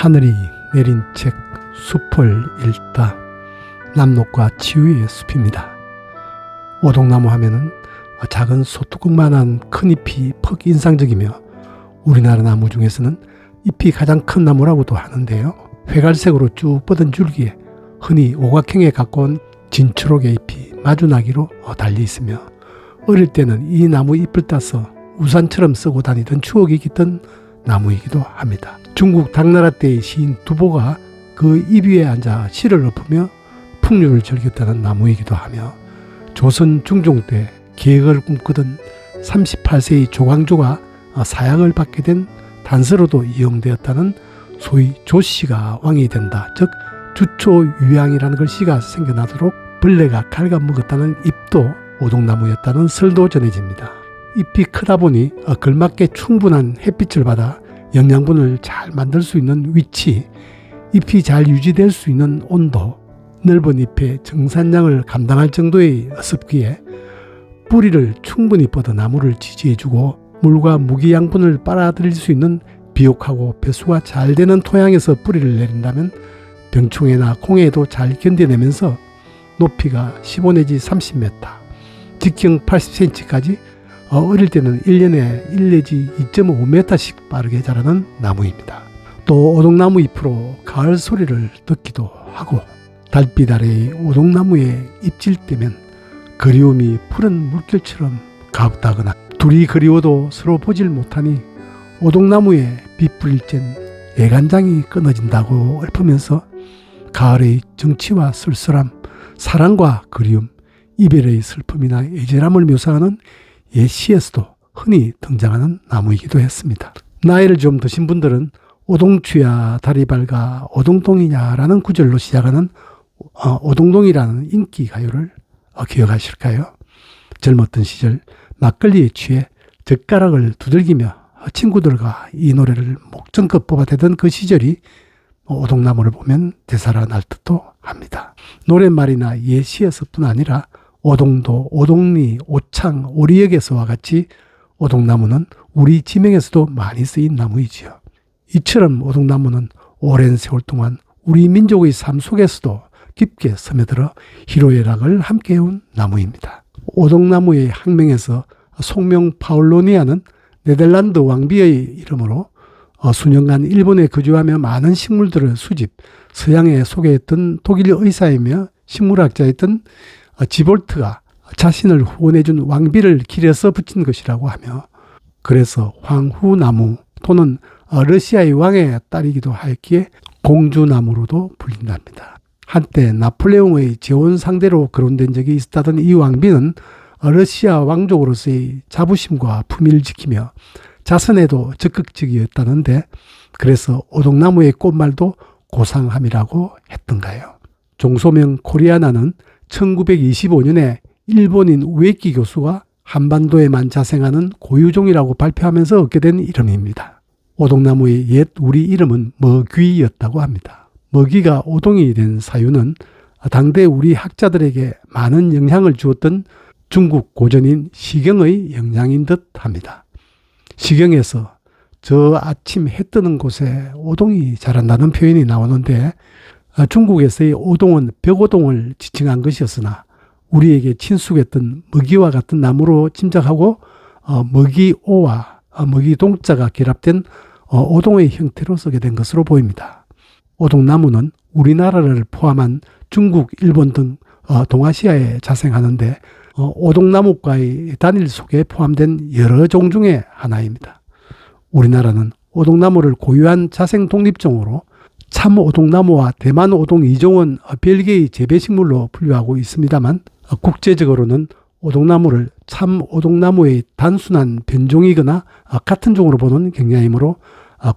하늘이 내린 책 숲을 읽다. 남록과 치유의 숲입니다. 오동나무 하면은 작은 소뚜껑만한 큰 잎이 퍽 인상적이며 우리나라 나무 중에서는 잎이 가장 큰 나무라고도 하는데요. 회갈색으로 쭉 뻗은 줄기에 흔히 오각형에 가까운 진초록의 잎이 마주나기로 달려 있으며 어릴 때는 이 나무 잎을 따서 우산처럼 쓰고 다니던 추억이 깃든 나무이기도 합니다. 중국 당나라 때의 시인 두보가 그 잎 위에 앉아 시를 읊으며 풍류를 즐겼다는 나무이기도 하며 조선 중종 때 계획을 꿈꾸던 38세의 조광조가 사약을 받게 된 단서로도 이용되었다는 소위 조씨가 왕이 된다. 즉 주초유양이라는 글씨가 생겨나도록 벌레가 갉아먹었다는 잎도 오동나무였다는 설도 전해집니다. 잎이 크다 보니 걸맞게 충분한 햇빛을 받아 영양분을 잘 만들 수 있는 위치, 잎이 잘 유지될 수 있는 온도, 넓은 잎의 정산량을 감당할 정도의 습기에 뿌리를 충분히 뻗어 나무를 지지해주고 물과 무기양분을 빨아들일 수 있는 비옥하고 배수가 잘 되는 토양에서 뿌리를 내린다면 병충해나 공해에도 잘 견뎌내면서 높이가 15 내지 30m, 직경 80cm까지 어릴 때는 1년에 1 내지 2.5m씩 빠르게 자라는 나무입니다. 또 오동나무 잎으로 가을 소리를 듣기도 하고 달빛 아래의 오동나무에 잎질 때면 그리움이 푸른 물결처럼 가득하거나 둘이 그리워도 서로 보질 못하니 오동나무에 빛 뿌릴 땐 애간장이 끊어진다고 읊으면서 가을의 정취와 쓸쓸함, 사랑과 그리움, 이별의 슬픔이나 애절함을 묘사하는 옛 시에서도 흔히 등장하는 나무이기도 했습니다. 나이를 좀 드신 분들은 오동추야 다리 밝아 오동동이냐라는 구절로 시작하는 오동동이라는 인기 가요를 기억하실까요? 젊었던 시절 막걸리에 취해 젓가락을 두들기며 친구들과 이 노래를 목전껏 뽑아대던 그 시절이 오동나무를 보면 되살아날 듯도 합니다. 노랫말이나 예시에서뿐 아니라 오동도, 오동리, 오창, 오리역에서와 같이 오동나무는 우리 지명에서도 많이 쓰인 나무이지요. 이처럼 오동나무는 오랜 세월 동안 우리 민족의 삶 속에서도 깊게 스며들어 희로애락을 함께해온 나무입니다. 오동나무의 학명에서 속명 파울로니아는 네덜란드 왕비의 이름으로 수년간 일본에 거주하며 많은 식물들을 수집, 서양에 소개했던 독일 의사이며 식물학자였던 지볼트가 자신을 후원해준 왕비를 기려서 붙인 것이라고 하며 그래서 황후나무 또는 러시아의 왕의 딸이기도 하였기에 공주나무로도 불린답니다. 한때 나폴레옹의 재혼 상대로 거론된 적이 있었다던 이 왕비는 러시아 왕족으로서의 자부심과 품위를 지키며 자선에도 적극적이었다는데 그래서 오동나무의 꽃말도 고상함이라고 했던가요. 종소명 코리아나는 1925년에 일본인 우에키 교수가 한반도에만 자생하는 고유종이라고 발표하면서 얻게 된 이름입니다. 오동나무의 옛 우리 이름은 머귀였다고 합니다. 머귀가 오동이 된 사유는 당대 우리 학자들에게 많은 영향을 주었던 중국 고전인 시경의 영향인 듯 합니다. 시경에서 저 아침 해 뜨는 곳에 오동이 자란다는 표현이 나오는데 중국에서의 오동은 벽오동을 지칭한 것이었으나 우리에게 친숙했던 먹이와 같은 나무로 짐작하고 먹이오와 먹이동자가 결합된 오동의 형태로 쓰게 된 것으로 보입니다. 오동나무는 우리나라를 포함한 중국, 일본 등 동아시아에 자생하는데 오동나무과의 단일 속에 포함된 여러 종 중의 하나입니다. 우리나라는 오동나무를 고유한 자생 독립종으로 참 오동나무와 대만 오동 2종은 별개의 재배식물로 분류하고 있습니다만 국제적으로는 오동나무를 참 오동나무의 단순한 변종이거나 같은 종으로 보는 경향이므로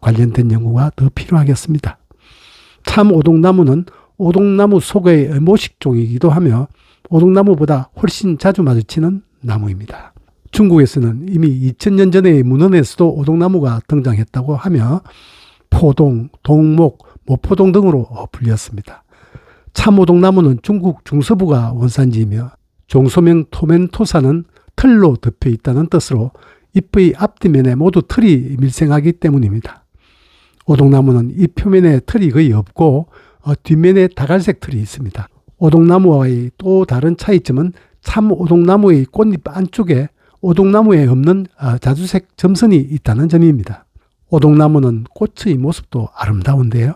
관련된 연구가 더 필요하겠습니다. 참 오동나무는 오동나무 속의 모식종이기도 하며 오동나무보다 훨씬 자주 마주치는 나무입니다. 중국에서는 이미 2000년 전의 문헌에서도 오동나무가 등장했다고 하며 포동, 동목, 모포동 등으로 불렸습니다. 참오동나무는 중국 중서부가 원산지이며 종소명 토멘토사는 틀로 덮여 있다는 뜻으로 잎의 앞뒤면에 모두 틀이 밀생하기 때문입니다. 오동나무는 잎 표면에 털이 거의 없고 뒷면에 다갈색 털이 있습니다. 오동나무와의 또 다른 차이점은 참 오동나무의 꽃잎 안쪽에 오동나무에 없는 자주색 점선이 있다는 점입니다. 오동나무는 꽃의 모습도 아름다운데요.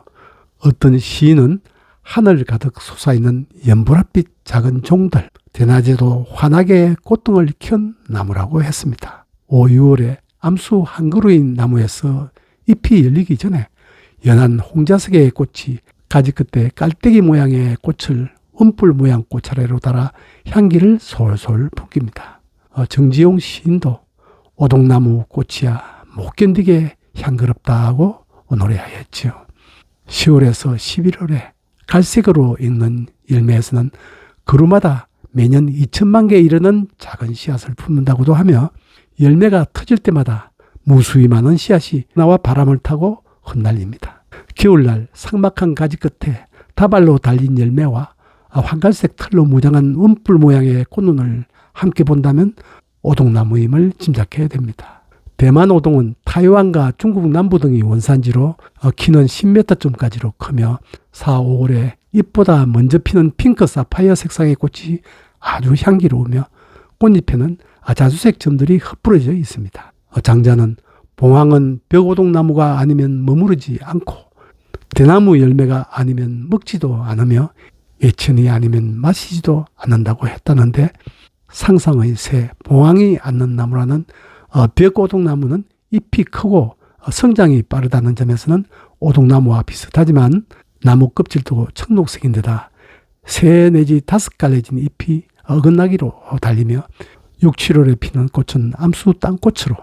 어떤 시인은 하늘 가득 솟아있는 연보랏빛 작은 종들, 대낮에도 환하게 꽃등을 켠 나무라고 했습니다. 5, 6월에 암수 한 그루인 나무에서 잎이 열리기 전에 연한 홍자색의 꽃이 가지 끝에 깔때기 모양의 꽃을 움뿔 모양 꽃차례로 달아 향기를 솔솔 풍깁니다. 정지용 시인도 오동나무 꽃이야 못 견디게 향그럽다고 노래하였지요. 10월에서 11월에 갈색으로 익는 열매에서는 그루마다 매년 2천만 개에 이르는 작은 씨앗을 품는다고도 하며 열매가 터질 때마다 무수히 많은 씨앗이 나와 바람을 타고 흩날립니다. 겨울날 삭막한 가지 끝에 다발로 달린 열매와 황갈색 털로 무장한 움뿔 모양의 꽃눈을 함께 본다면 오동나무임을 짐작해야 됩니다. 대만 오동은 타이완과 중국 남부 등이 원산지로 키는 10m쯤까지로 크며 4, 5월에 잎보다 먼저 피는 핑크 사파이어 색상의 꽃이 아주 향기로우며 꽃잎에는 자주색 점들이 흩뿌려져 있습니다. 장자는 봉황은 벽오동나무가 아니면 머무르지 않고 대나무 열매가 아니면 먹지도 않으며 예천이 아니면 마시지도 않는다고 했다는데 상상의 새 봉황이 않는 나무라는 벽오동나무는 잎이 크고 성장이 빠르다는 점에서는 오동나무와 비슷하지만 나무 껍질도 청록색인데다 3 내지 5갈래진 잎이 어긋나기로 달리며 6, 7월에 피는 꽃은 암수 땅꽃으로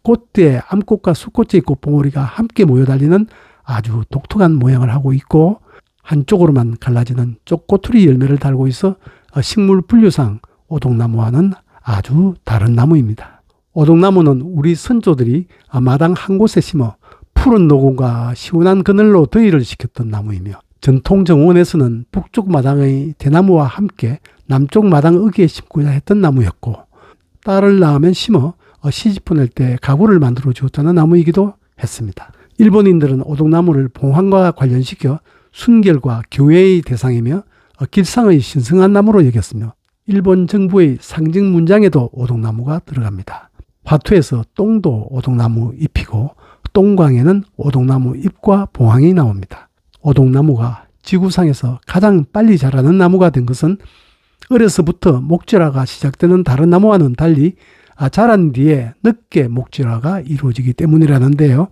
꽃대에 암꽃과 수꽃의 꽃봉오리가 함께 모여 달리는 아주 독특한 모양을 하고 있고 한쪽으로만 갈라지는 쪽꼬투리 열매를 달고 있어 식물 분류상 오동나무와는 아주 다른 나무입니다. 오동나무는 우리 선조들이 마당 한 곳에 심어 푸른 노공과 시원한 그늘로 더위를 식혔던 나무이며 전통 정원에서는 북쪽 마당의 대나무와 함께 남쪽 마당 어귀에 심고자 했던 나무였고 딸을 낳으면 심어 시집 보낼 때 가구를 만들어 주었다는 나무이기도 했습니다. 일본인들은 오동나무를 봉황과 관련시켜 순결과 교회의 대상이며 길상의 신성한 나무로 여겼으며 일본 정부의 상징 문장에도 오동나무가 들어갑니다. 화투에서 똥도 오동나무 잎이고 똥광에는 오동나무 잎과 봉황이 나옵니다. 오동나무가 지구상에서 가장 빨리 자라는 나무가 된 것은 어려서부터 목질화가 시작되는 다른 나무와는 달리 자란 뒤에 늦게 목질화가 이루어지기 때문이라는데요.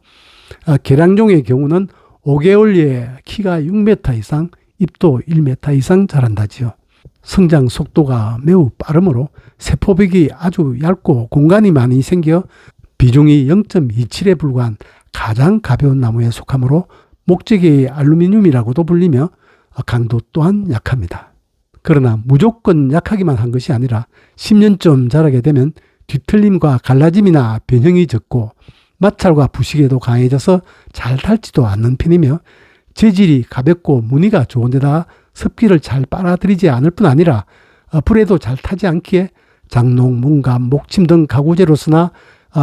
계량종의 경우는 5개월리에 키가 6m 이상, 잎도 1m 이상 자란다지요. 성장 속도가 매우 빠르므로 세포벽이 아주 얇고 공간이 많이 생겨 비중이 0.27에 불과한 가장 가벼운 나무에 속하므로 목재계의 알루미늄이라고도 불리며 강도 또한 약합니다. 그러나 무조건 약하기만 한 것이 아니라 10년쯤 자라게 되면 뒤틀림과 갈라짐이나 변형이 적고 마찰과 부식에도 강해져서 잘 탈지도 않는 편이며 재질이 가볍고 무늬가 좋은데다 습기를 잘 빨아들이지 않을 뿐 아니라 불에도 잘 타지 않기에 장롱, 문감, 목침 등 가구재로서나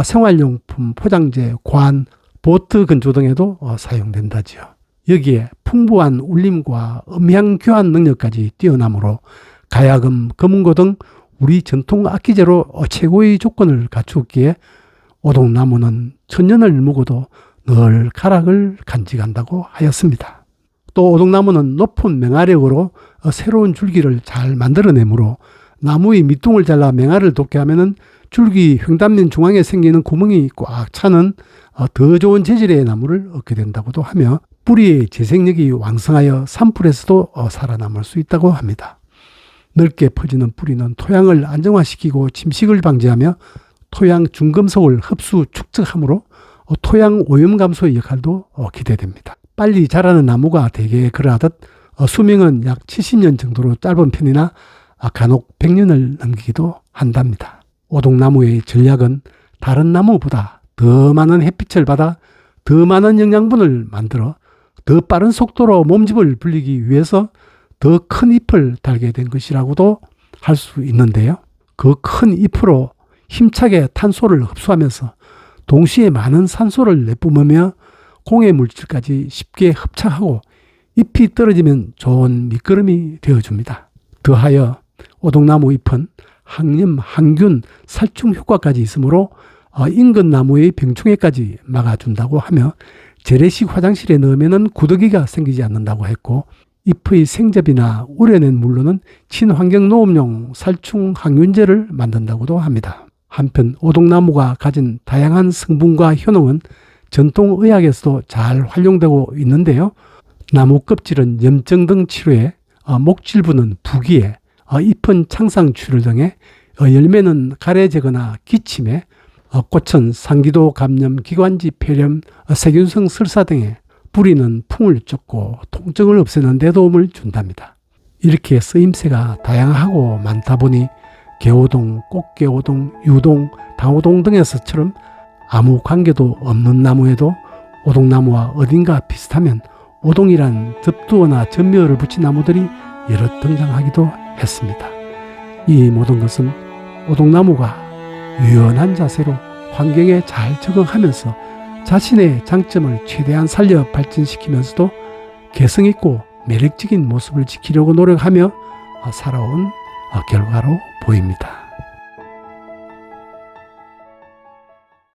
생활용품, 포장재, 관, 보트 건조 등에도 사용된다지요. 여기에 풍부한 울림과 음향 교환 능력까지 뛰어나므로 가야금, 금은고 등 우리 전통 악기재로 최고의 조건을 갖추었기에 오동나무는 천년을 묵어도 늘 가락을 간직한다고 하였습니다. 또 오동나무는 높은 맹아력으로 새로운 줄기를 잘 만들어내므로 나무의 밑둥을 잘라 맹아를 돋게 하면은 줄기 횡단면 중앙에 생기는 구멍이 꽉 차는 더 좋은 재질의 나무를 얻게 된다고도 하며 뿌리의 재생력이 왕성하여 산불에서도 살아남을 수 있다고 합니다. 넓게 퍼지는 뿌리는 토양을 안정화시키고 침식을 방지하며 토양 중금속을 흡수 축적하므로 토양 오염 감소의 역할도 기대됩니다. 빨리 자라는 나무가 대개 그러하듯 수명은 약 70년 정도로 짧은 편이나 간혹 100년을 넘기기도 한답니다. 오동나무의 전략은 다른 나무보다 더 많은 햇빛을 받아 더 많은 영양분을 만들어 더 빠른 속도로 몸집을 불리기 위해서 더 큰 잎을 달게 된 것이라고도 할 수 있는데요. 그 큰 잎으로 힘차게 탄소를 흡수하면서 동시에 많은 산소를 내뿜으며 공해 물질까지 쉽게 흡착하고 잎이 떨어지면 좋은 밑거름이 되어줍니다. 더하여 오동나무 잎은 항염, 항균, 살충 효과까지 있으므로 인근 나무의 병충해까지 막아준다고 하며 재래식 화장실에 넣으면 구더기가 생기지 않는다고 했고, 잎의 생접이나 우려낸 물로는 친환경 농업용 살충 항균제를 만든다고도 합니다. 한편 오동나무가 가진 다양한 성분과 효능은 전통의학에서도 잘 활용되고 있는데요. 나무 껍질은 염증 등 치료에, 목질부는 부기에, 잎은 창상 출혈 등에, 열매는 가래 제거나 기침에, 꽃은 상기도 감염, 기관지 폐렴, 세균성 설사 등에, 뿌리는 풍을 쫓고 통증을 없애는 데 도움을 준답니다. 이렇게 쓰임새가 다양하고 많다 보니 개오동, 꽃개오동, 유동, 당오동 등에서처럼 아무 관계도 없는 나무에도 오동나무와 어딘가 비슷하면 오동이란 접두어나 전묘를 붙인 나무들이 여러 등장하기도 했습니다. 이 모든 것은 오동나무가 유연한 자세로 환경에 잘 적응하면서 자신의 장점을 최대한 살려 발전시키면서도 개성있고 매력적인 모습을 지키려고 노력하며 살아온 결과로 보입니다.